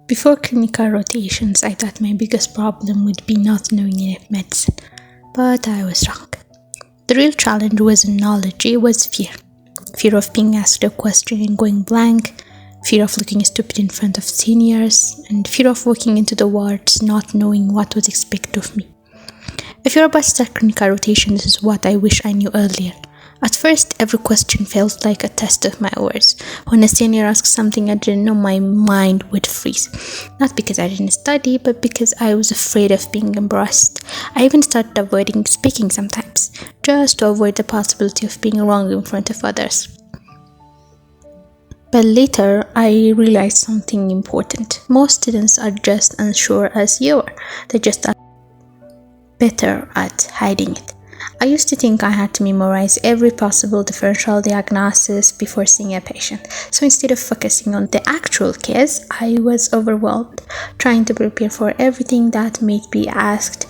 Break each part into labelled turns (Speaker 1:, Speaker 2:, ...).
Speaker 1: Before clinical rotations, I thought my biggest problem would be not knowing enough medicine, but I was wrong. The real challenge wasn't knowledge, it was fear. Fear of being asked a question and going blank, fear of looking stupid in front of seniors, and fear of walking into the wards not knowing what was expected of me. If you're about to start clinical rotation, this is what I wish I knew earlier. At first, every question felt like a test of my words. When a senior asked something I didn't know, my mind would freeze. Not because I didn't study, but because I was afraid of being embarrassed. I even started avoiding speaking sometimes, just to avoid the possibility of being wrong in front of others. But later, I realized something important. Most students are just unsure as you are. They just are better at hiding it. I used to think I had to memorize every possible differential diagnosis before seeing a patient. So instead of focusing on the actual case, I was overwhelmed, trying to prepare for everything that might be asked.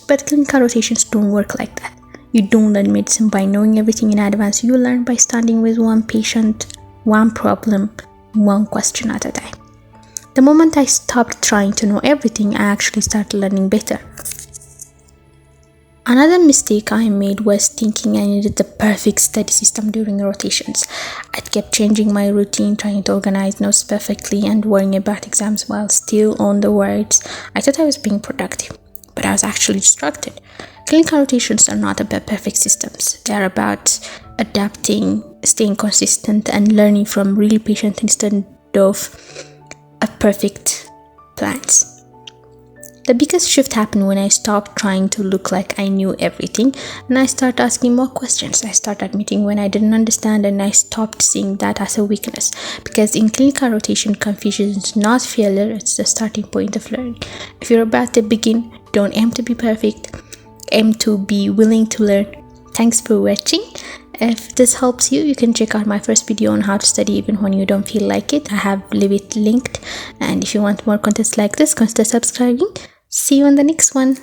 Speaker 1: But clinical rotations don't work like that. You don't learn medicine by knowing everything in advance. You learn by standing with one patient, one problem, one question at a time. The moment I stopped trying to know everything, I actually started learning better. Another mistake I made was thinking I needed the perfect study system during rotations. I kept changing my routine, trying to organize notes perfectly and worrying about exams while still on the wards. I thought I was being productive, but I was actually distracted. Clinical rotations are not about perfect systems. They are about adapting, staying consistent, and learning from real patients instead of a perfect plans. The biggest shift happened when I stopped trying to look like I knew everything and I started asking more questions. I started admitting when I didn't understand and I stopped seeing that as a weakness. Because in clinical rotation, confusion is not failure, it's the starting point of learning. If you're about to begin, don't aim to be perfect, aim to be willing to learn. Thanks for watching. If this helps you, you can check out my first video on how to study even when you don't feel like it. I have leave it linked. And if you want more content like this, consider subscribing. See you on the next one.